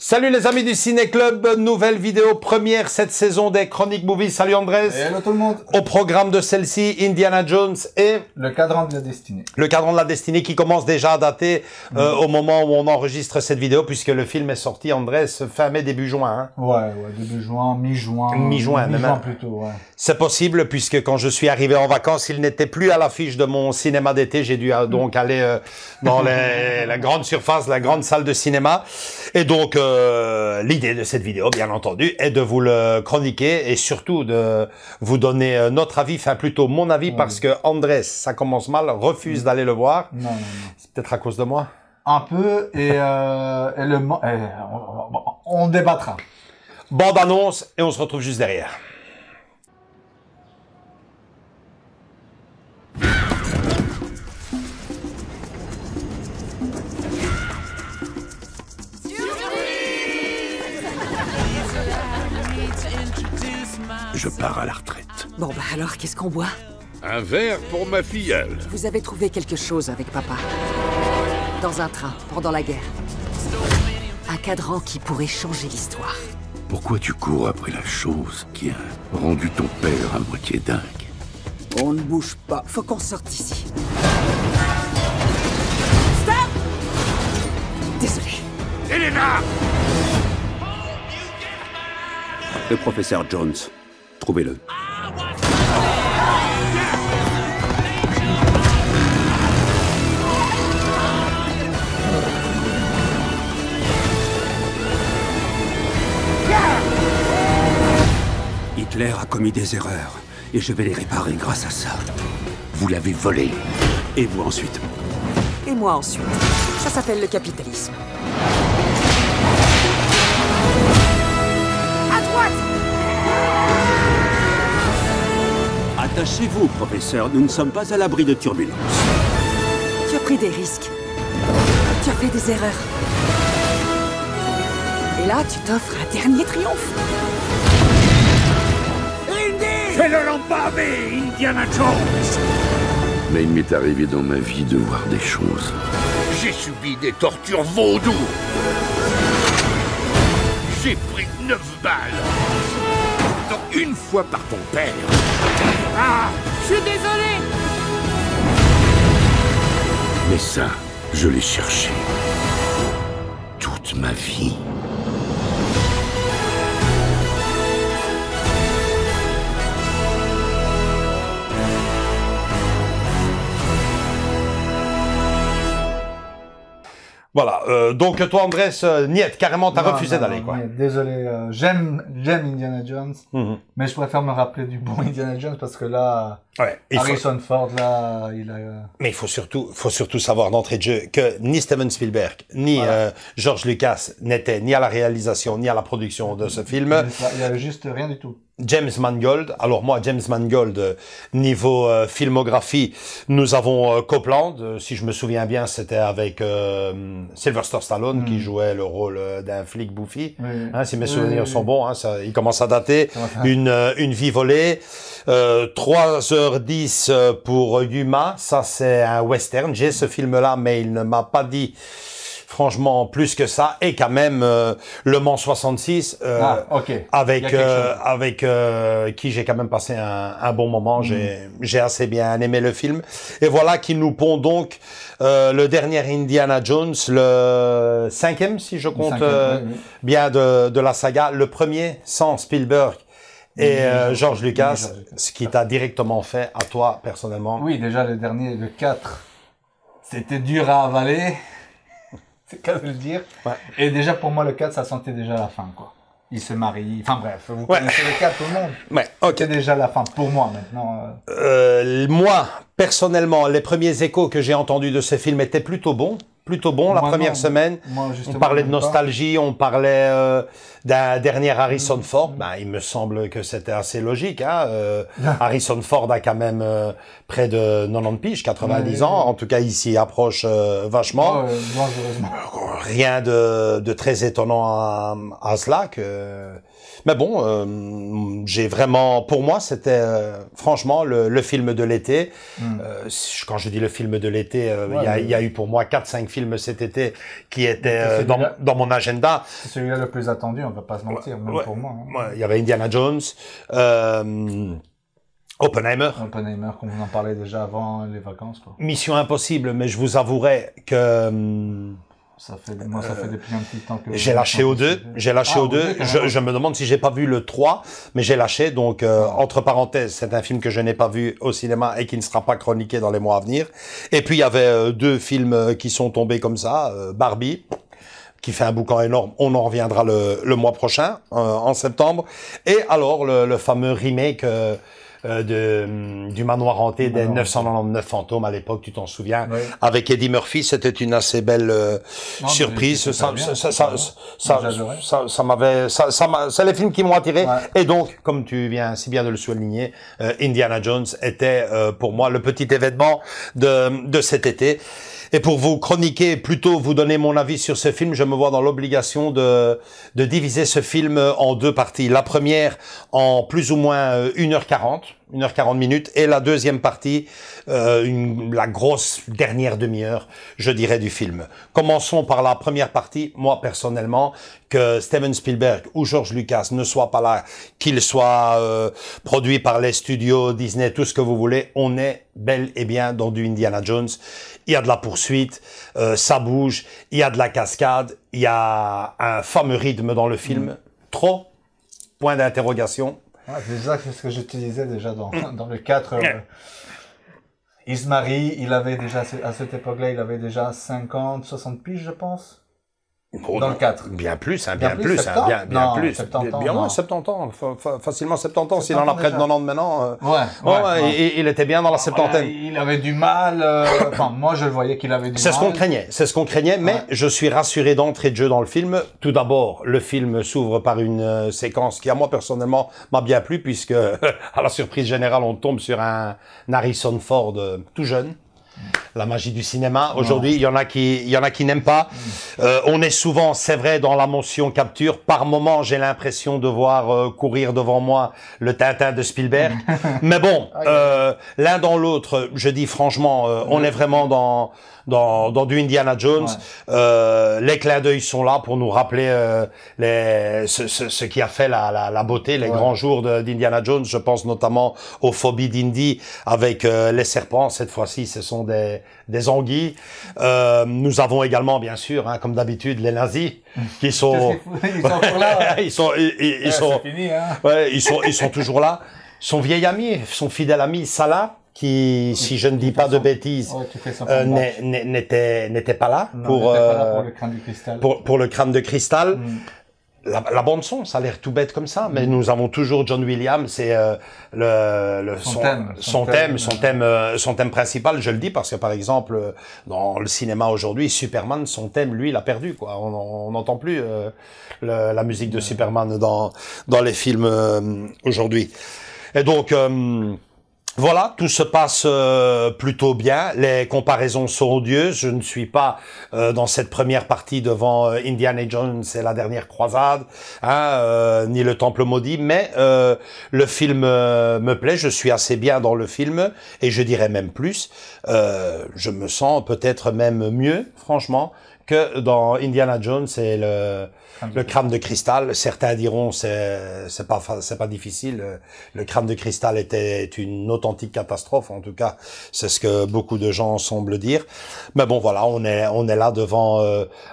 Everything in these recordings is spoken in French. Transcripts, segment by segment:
Salut les amis du Ciné Club, nouvelle vidéo première cette saison des Chroniques Movies. Salut Andrés. Hello tout le monde. Au programme de celle-ci, Indiana Jones et... Le cadran de la destinée. Le cadran de la destinée qui commence déjà à dater au moment où on enregistre cette vidéo puisque le film est sorti, Andrés, fin mai, début juin. Hein. Ouais, début juin, mi-juin. Mi-juin, même. Mi-juin plutôt, ouais. C'est possible puisque quand je suis arrivé en vacances, il n'était plus à l'affiche de mon cinéma d'été. J'ai dû donc aller dans la grande surface, la grande salle de cinéma. Et donc, l'idée de cette vidéo, bien entendu, est de vous le chroniquer et surtout de vous donner notre avis, enfin plutôt mon avis, parce que Andrés, ça commence mal, refuse d'aller le voir. Non. C'est peut-être à cause de moi. Un peu, on débattra. Bande annonce et on se retrouve juste derrière. Je pars à la retraite. Bon bah alors, qu'est-ce qu'on boit? Un verre pour ma filleule. Vous avez trouvé quelque chose avec papa. Dans un train, pendant la guerre. Un cadran qui pourrait changer l'histoire. Pourquoi tu cours après la chose qui a rendu ton père à moitié dingue? On ne bouge pas, faut qu'on sorte d'ici. Stop! Désolé. Elena! Le professeur Jones. Trouvez-le. Hitler a commis des erreurs et je vais les réparer grâce à ça. Vous l'avez volé. Et vous ensuite? Et moi ensuite. Ça s'appelle le capitalisme. À droite! Attachez-vous, professeur. Nous ne sommes pas à l'abri de turbulences. Tu as pris des risques. Tu as fait des erreurs. Et là, tu t'offres un dernier triomphe. Fais-le l'empaver, Indiana Jones! Mais il m'est arrivé dans ma vie de voir des choses. J'ai subi des tortures vaudou. J'ai pris 9 balles. Dont une fois par ton père. Ah! Je suis désolé. Mais ça, je l'ai cherché. Toute ma vie. Voilà, donc toi Andrés, niet, carrément t'as refusé d'aller quoi. Désolé, j'aime Indiana Jones, mais je préfère me rappeler du bon Indiana Jones parce que là, Ouais, Harrison Ford, là, il a... Mais il faut surtout savoir d'entrée de jeu que ni Steven Spielberg, ni George Lucas n'étaient ni à la réalisation, ni à la production de ce film. Il y a juste rien du tout. James Mangold. Alors moi, James Mangold, niveau filmographie, nous avons Copland. Si je me souviens bien, c'était avec Sylvester Stallone qui jouait le rôle d'un flic bouffi. Hein, si mes souvenirs sont bons, hein, ça, il commence à dater. Une vie volée. 3h10 pour Yuma. Ça, c'est un western. J'ai ce film-là, mais il ne m'a pas dit franchement plus que ça, et quand même Le Mans 66 avec qui j'ai quand même passé un bon moment. J'ai assez bien aimé le film, et voilà qui nous pond donc le dernier Indiana Jones, le 5e si je compte bien de la saga, le premier sans Spielberg et George Lucas, ce qui t'a directement fait à toi personnellement. Oui, déjà le dernier, le 4, c'était dur à avaler. C'est qu'à le dire. Ouais. Et déjà, pour moi, le 4, ça sentait déjà la fin, quoi. Il se marie. Enfin, bref, vous connaissez le 4, tout le monde. Ouais, ok. C'est déjà la fin, pour moi, maintenant. Moi, personnellement, les premiers échos que j'ai entendus de ce film étaient plutôt bons la première semaine. On parlait de nostalgie, on parlait d'un dernier Harrison Ford. Ben, il me semble que c'était assez logique. Hein. Harrison Ford a quand même près de 90 piges, 90 ans. En tout cas, il s'y approche vachement. Rien de très étonnant à cela. Mais bon, j'ai vraiment, pour moi, c'était franchement le film de l'été. Quand je dis le film de l'été, il y a eu pour moi 4-5 films cet été qui étaient dans mon agenda. C'est celui-là le plus attendu, on va pas se mentir, même pour moi. Hein. Il y avait Indiana Jones, Oppenheimer, comme on en parlait déjà avant les vacances, quoi. Mission Impossible, mais je vous avouerai que ça fait depuis un petit temps que... J'ai lâché aux deux. Je me demande si j'ai pas vu le 3, mais j'ai lâché. Donc, entre parenthèses, c'est un film que je n'ai pas vu au cinéma et qui ne sera pas chroniqué dans les mois à venir. Et puis, il y avait 2 films qui sont tombés comme ça. Barbie, qui fait un boucan énorme. On en reviendra le mois prochain, en septembre. Et alors, le fameux remake... du Manoir hanté des 999 fantômes à l'époque, tu t'en souviens, avec Eddie Murphy, c'était une assez belle surprise. C'est les films qui m'ont attiré. Et donc, comme tu viens si bien de le souligner, Indiana Jones était pour moi le petit événement de cet été. Et pour vous chroniquer, plutôt vous donner mon avis sur ce film, je me vois dans l'obligation de diviser ce film en 2 parties. La première en plus ou moins 1h40 minutes, et la deuxième partie, la grosse dernière demi-heure, je dirais, du film. Commençons par la première partie. Moi, personnellement, que Steven Spielberg ou George Lucas ne soient pas là, qu'il soit produit par les studios Disney, tout ce que vous voulez, on est bel et bien dans du Indiana Jones. Il y a de la poursuite, ça bouge, il y a de la cascade, il y a un fameux rythme dans le film. Trop, point d'interrogation. C'est ça, c'est ce que je te disais déjà dans le 4. Il se marie, il avait déjà, à cette époque-là, il avait déjà 50, 60 piges, je pense. Dans le 4. Bien plus, bien plus. 70 ans, facilement 70 ans. S'il en a près de 90 maintenant. Il était bien dans la septantaine. Il avait du mal. Enfin, moi, je le voyais qu'il avait du mal. C'est ce qu'on craignait, mais je suis rassuré d'entrée de jeu dans le film. Tout d'abord, le film s'ouvre par une séquence qui, à moi, personnellement, m'a bien plu, puisque, à la surprise générale, on tombe sur un Harrison Ford tout jeune. La magie du cinéma. Aujourd'hui, il y en a qui n'aiment pas. On est souvent, c'est vrai, dans la motion capture. Par moment, j'ai l'impression de voir courir devant moi le Tintin de Spielberg. Mais bon, l'un dans l'autre, je dis franchement, on est vraiment dans du Indiana Jones. Les clins d'œil sont là pour nous rappeler ce qui a fait la beauté, les grands jours d'Indiana Jones. Je pense notamment aux phobies d'Indy avec les serpents. Cette fois-ci, ce sont des anguilles. Nous avons également, bien sûr, comme d'habitude, les nazis qui sont ils sont encore là. ils sont fini, hein. Ils sont toujours là. Son vieil ami, son fidèle ami Salah, qui, si je ne dis pas de bêtises, n'était pas là pour le crâne de cristal. Pour le crâne de cristal. La bande son, ça a l'air tout bête comme ça, mais nous avons toujours John Williams, c'est son thème principal. Je le dis parce que par exemple dans le cinéma aujourd'hui, Superman, son thème, lui, il a perdu quoi. On n'entend plus la musique de Superman dans les films aujourd'hui. Et donc voilà, tout se passe plutôt bien. Les comparaisons sont odieuses. Je ne suis pas dans cette première partie devant Indiana Jones et la dernière croisade, ni le Temple maudit, mais le film me plaît. Je suis assez bien dans le film et je dirais même plus. Je me sens peut-être même mieux, franchement, que dans Indiana Jones et le crâne de cristal. Certains diront c'est pas difficile. Le crâne de cristal était une authentique catastrophe. En tout cas, c'est ce que beaucoup de gens semblent dire. Mais bon, voilà, on est là devant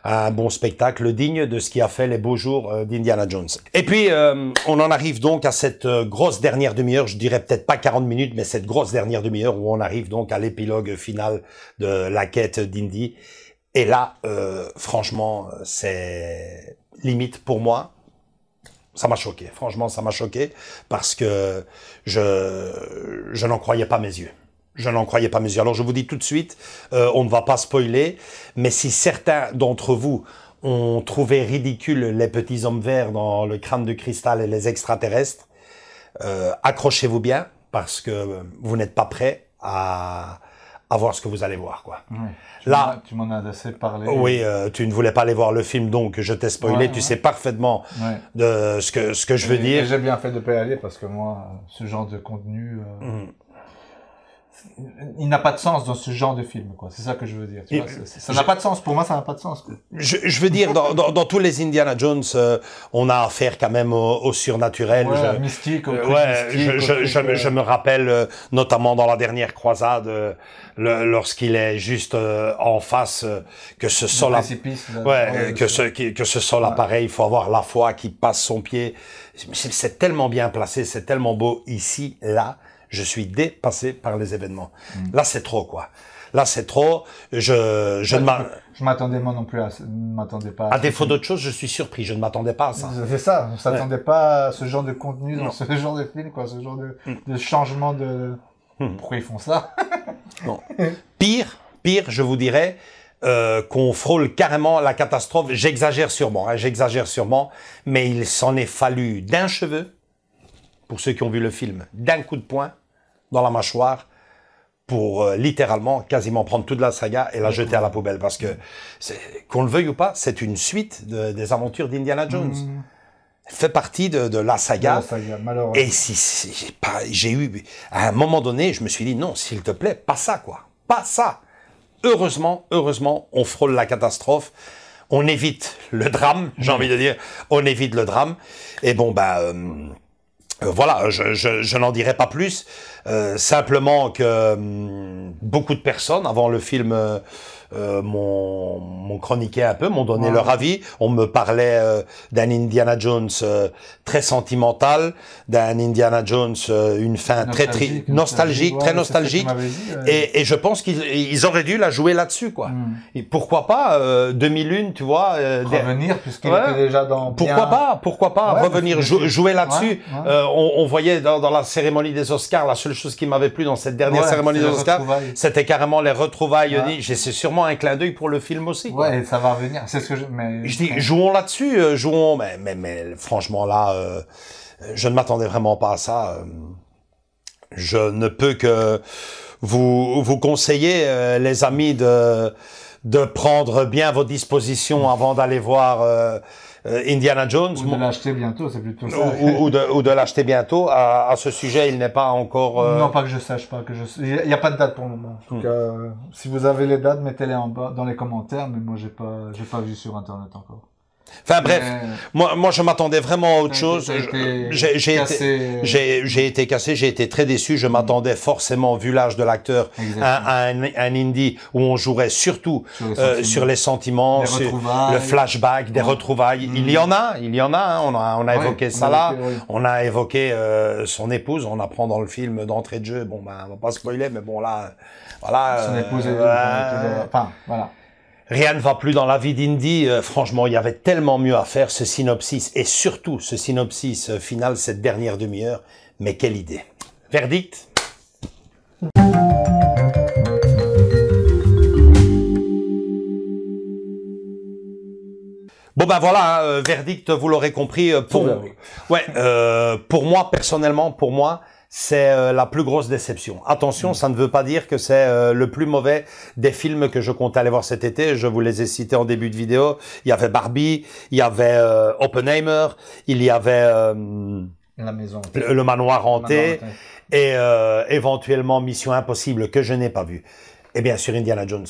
un bon spectacle digne de ce qui a fait les beaux jours d'Indiana Jones. Et puis, on en arrive donc à cette grosse dernière demi-heure. Je dirais peut-être pas 40 minutes, mais cette grosse dernière demi-heure où on arrive donc à l'épilogue final de la quête d'Indy. Et là, franchement, c'est limite pour moi. Ça m'a choqué. Franchement, ça m'a choqué parce que je n'en croyais pas mes yeux. Je n'en croyais pas mes yeux. Alors, je vous dis tout de suite, on ne va pas spoiler, mais si certains d'entre vous ont trouvé ridicule les petits hommes verts dans le crâne de cristal et les extraterrestres, accrochez-vous bien parce que vous n'êtes pas prêts à à voir ce que vous allez voir, quoi. Ouais. Là, tu m'en as assez parlé. Oui, tu ne voulais pas aller voir le film, donc je t'ai spoilé. Tu sais parfaitement de ce que je veux dire. Et j'ai bien fait de pas y aller parce que moi, ce genre de contenu, il n'a pas de sens dans ce genre de film, quoi. C'est ça que je veux dire. Tu vois, ça n'a pas de sens. Pour moi, ça n'a pas de sens, quoi. Je veux dire, dans tous les Indiana Jones, on a affaire quand même au surnaturel. Mystique. Je me rappelle notamment dans la dernière croisade, lorsqu'il est juste en face, que ce sol, que ce sol appareil, il faut avoir la foi qui passe son pied. C'est tellement bien placé, c'est tellement beau ici, là. Je suis dépassé par les événements. Là, c'est trop, quoi. Là, c'est trop. Je m'attendais moi non plus m'attendais pas. À défaut d'autre chose, je suis surpris. Je ne m'attendais pas à ça. C'est ça. On s'attendait pas à ce genre de contenu dans ce genre de film, quoi. Ce genre de changement de. Pourquoi ils font ça? Non. Pire, je vous dirais qu'on frôle carrément la catastrophe. J'exagère sûrement, mais il s'en est fallu d'un cheveu, pour ceux qui ont vu le film, d'un coup de poing dans la mâchoire, pour littéralement quasiment prendre toute la saga et la jeter à la poubelle. Parce que, qu'on le veuille ou pas, c'est une suite des aventures d'Indiana Jones. Fait partie de la saga. Malheureusement. Et j'ai eu, à un moment donné, je me suis dit, non, s'il te plaît, pas ça, quoi. Pas ça. Heureusement, on frôle la catastrophe. On évite le drame, j'ai envie de dire. On évite le drame. Et bon, voilà, je n'en dirai pas plus. Simplement que beaucoup de personnes, avant le film, m'ont chroniqué un peu, m'ont donné leur avis. On me parlait d'un Indiana Jones très sentimental, d'un Indiana Jones une fin très nostalgique, très nostalgique. Et je pense qu'ils auraient dû la jouer là-dessus, quoi. Et pourquoi pas 2001, tu vois. Revenir puisqu'il était déjà dans. Pourquoi pas revenir jouer là-dessus. On voyait dans la cérémonie des Oscars, la seule chose qui m'avait plu dans cette dernière cérémonie des Oscars, c'était carrément les retrouvailles. C'est sûrement un clin d'œil pour le film aussi. Quoi. Ouais, ça va revenir. C'est ce que je dis, jouons là-dessus, mais franchement là, je ne m'attendais vraiment pas à ça. Je ne peux que vous conseiller, les amis, de prendre bien vos dispositions avant d'aller voir Indiana Jones. Ou de l'acheter bientôt, c'est plutôt ça. Ou de l'acheter bientôt. À ce sujet, il n'est pas encore... Non, pas que je sache, il n'y a pas de date pour le moment. En tout cas, si vous avez les dates, mettez-les en bas, dans les commentaires, mais moi, j'ai pas vu sur Internet encore. Enfin bref, moi je m'attendais vraiment à autre chose. J'ai été cassé, j'ai été très déçu. Je m'attendais forcément, vu l'âge de l'acteur, à un indie où on jouerait surtout sur les sentiments, sur le flashback, des retrouvailles. Il y en a. Hein. On a évoqué ça là. On a évoqué son épouse. On apprend dans le film d'entrée de jeu. Bon, on va pas spoiler, mais bon là, voilà. Son épouse est voilà. Rien ne va plus dans la vie d'Indy. Franchement, il y avait tellement mieux à faire, ce synopsis, et surtout ce synopsis final, cette dernière demi-heure. Mais quelle idée. Verdict? Bon voilà, verdict, vous l'aurez compris. Pour moi, personnellement, c'est la plus grosse déception. Attention, ça ne veut pas dire que c'est le plus mauvais des films que je compte aller voir cet été. Je vous les ai cités en début de vidéo. Il y avait Barbie, il y avait Oppenheimer, il y avait La maison. Le manoir hanté et éventuellement Mission Impossible que je n'ai pas vu. Et bien sûr Indiana Jones.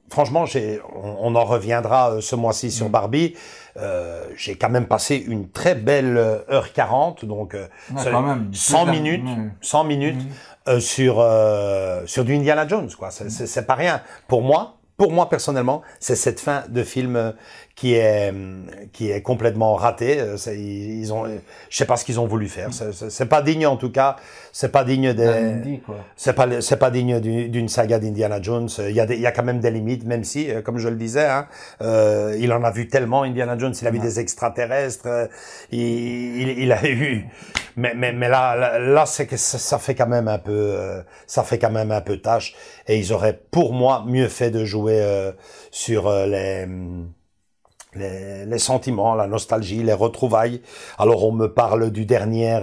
Franchement, on en reviendra ce mois-ci sur Barbie. J'ai quand même passé une très belle 1h40, donc 100 minutes sur du Indiana Jones, quoi. C'est pas rien. Pour moi personnellement, c'est cette fin de film qui est complètement ratée. Je sais pas ce qu'ils ont voulu faire. C'est pas digne, en tout cas. C'est pas digne c'est pas digne d'une saga d'Indiana Jones. Il y a quand même des limites, même si, comme je le disais, hein, il en a vu tellement, Indiana Jones. Il a vu des extraterrestres. Il a eu, mais là, c'est que ça fait quand même un peu tâche. Et ils auraient, pour moi, mieux fait de jouer sur les sentiments, la nostalgie, les retrouvailles. Alors on me parle du dernier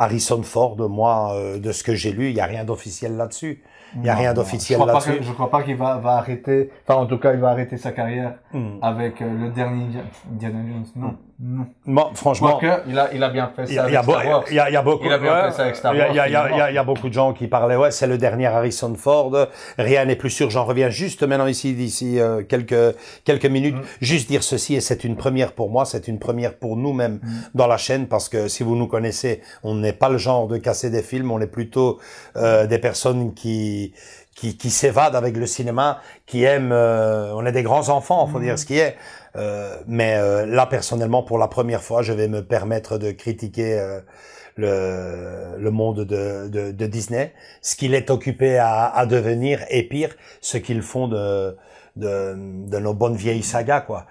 Harrison Ford, moi, de ce que j'ai lu, il n'y a rien d'officiel là-dessus. Il n'y a rien d'officiel là-dessus. Je crois pas qu'il va arrêter, enfin en tout cas il va arrêter sa carrière avec le dernier Indiana Jones. Non. Bon, franchement, il a bien fait ça avec Star Wars. Il y a beaucoup. Il a bien fait ça avec Star Wars. Il y a beaucoup de gens qui parlaient, ouais, c'est le dernier Harrison Ford. Rien n'est plus sûr. J'en reviens juste maintenant d'ici quelques minutes. Juste dire ceci, et c'est une première pour moi, c'est une première pour nous-mêmes dans la chaîne, parce que si vous nous connaissez, on n'est pas le genre de casser des films, on est plutôt des personnes qui s'évadent avec le cinéma, qui aiment, on est des grands enfants, faut dire ce qui est. Mais là, personnellement, pour la première fois, je vais me permettre de critiquer le monde de Disney, ce qu'il est occupé à devenir, et pire, ce qu'ils font de nos bonnes vieilles sagas, quoi.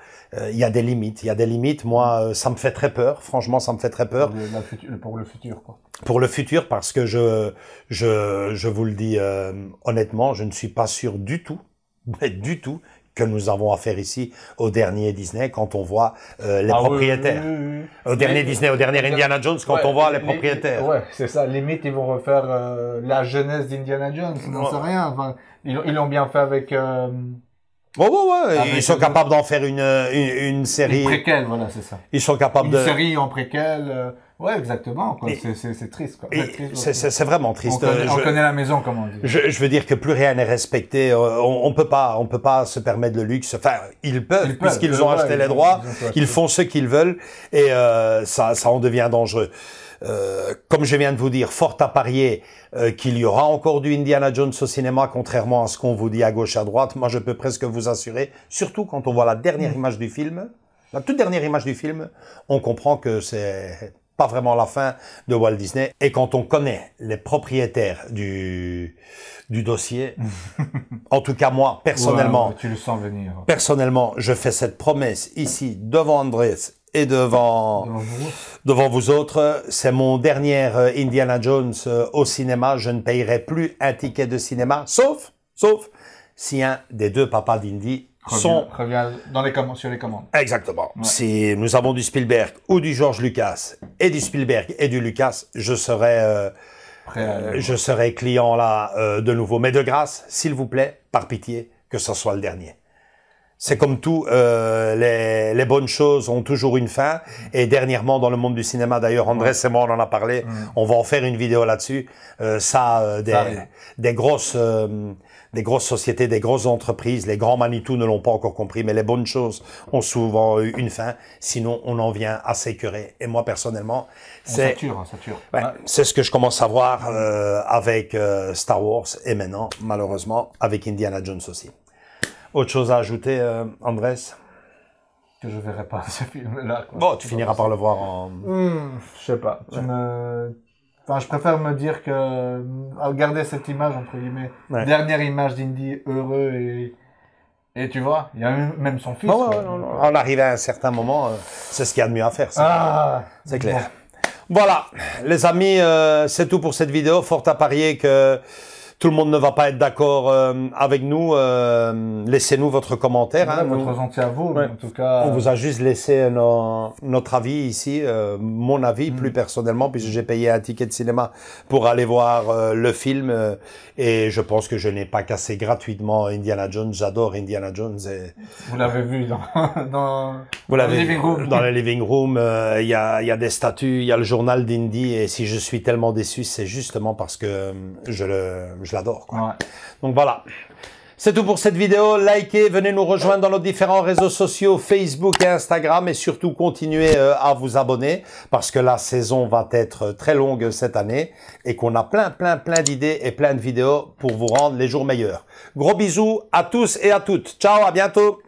Il y a des limites. Moi, ça me fait très peur. Franchement, ça me fait très peur. Pour le futur, quoi. Pour le futur, parce que je vous le dis honnêtement, je ne suis pas sûr du tout que nous avons affaire ici au dernier Disney quand on voit les propriétaires. Oui. Au dernier Disney, au dernier Indiana Jones, quand on voit les propriétaires. Ouais, c'est ça. Limite, ils vont refaire la jeunesse d'Indiana Jones. On n'en sait rien. Enfin, ils l'ont bien fait avec... ils sont capables d'en faire une série. Une préquelle, voilà, c'est ça. Ils sont capables une série en préquelle. Ouais, exactement. Quoi. C'est triste, quoi. C'est vraiment triste. On connaît la maison, comme on dit. Je veux dire que plus rien n'est respecté. On peut pas se permettre le luxe. Enfin, ils peuvent puisqu'ils ont acheté les droits. Ils font ce qu'ils veulent, et ça en devient dangereux. Comme je viens de vous dire, fort à parier qu'il y aura encore du Indiana Jones au cinéma, contrairement à ce qu'on vous dit à gauche, à droite. Moi, je peux presque vous assurer, surtout quand on voit la dernière image du film, la toute dernière image du film, on comprend que c'est pas vraiment la fin de Walt Disney. Et quand on connaît les propriétaires du dossier, en tout cas moi, personnellement, tu le sens venir. Personnellement, je fais cette promesse ici devant Andrés et devant vous autres, c'est mon dernier Indiana Jones au cinéma. Je ne payerai plus un ticket de cinéma, sauf si un des deux papas d'Indy revient sur les commandes. Exactement. Ouais. Si nous avons du Spielberg ou du George Lucas, et du Spielberg et du Lucas, je serai client là de nouveau. Mais de grâce, s'il vous plaît, par pitié, que ce soit le dernier. C'est comme tout, les bonnes choses ont toujours une fin. Et dernièrement, dans le monde du cinéma, d'ailleurs, Andrés et moi, on en a parlé. On va en faire une vidéo là-dessus. Des grosses sociétés, des grosses entreprises, les grands Manitou ne l'ont pas encore compris, mais les bonnes choses ont souvent eu une fin. Sinon, on en vient à s'écœurer. Et moi, personnellement, c'est ce que je commence à voir avec Star Wars, et maintenant, malheureusement, avec Indiana Jones aussi. Autre chose à ajouter, Andrés? Que je verrai pas ce film-là. Bon, tu finiras par le voir en... je sais pas. Enfin, je préfère me dire que garder cette image, entre guillemets, dernière image d'Indy heureux, et tu vois, il y a même son fils. On arrive à un certain moment, c'est ce qu'il y a de mieux à faire. C'est clair. Voilà, les amis, c'est tout pour cette vidéo. Fort à parier que tout le monde ne va pas être d'accord avec nous. Laissez-nous votre commentaire. Votre ressenti à vous, en tout cas. On vous a juste laissé notre avis ici, mon avis plus personnellement, puisque j'ai payé un ticket de cinéma pour aller voir le film. Et je pense que je n'ai pas cassé gratuitement Indiana Jones. J'adore Indiana Jones. Vous l'avez vu dans le living room. Dans le living room, il y a des statues, il y a le journal d'Indy. Et si je suis tellement déçu, c'est justement parce que je l'adore, quoi. Ouais. Donc voilà. C'est tout pour cette vidéo. Likez, venez nous rejoindre dans nos différents réseaux sociaux, Facebook et Instagram, et surtout continuez à vous abonner parce que la saison va être très longue cette année et qu'on a plein d'idées et plein de vidéos pour vous rendre les jours meilleurs. Gros bisous à tous et à toutes. Ciao, à bientôt.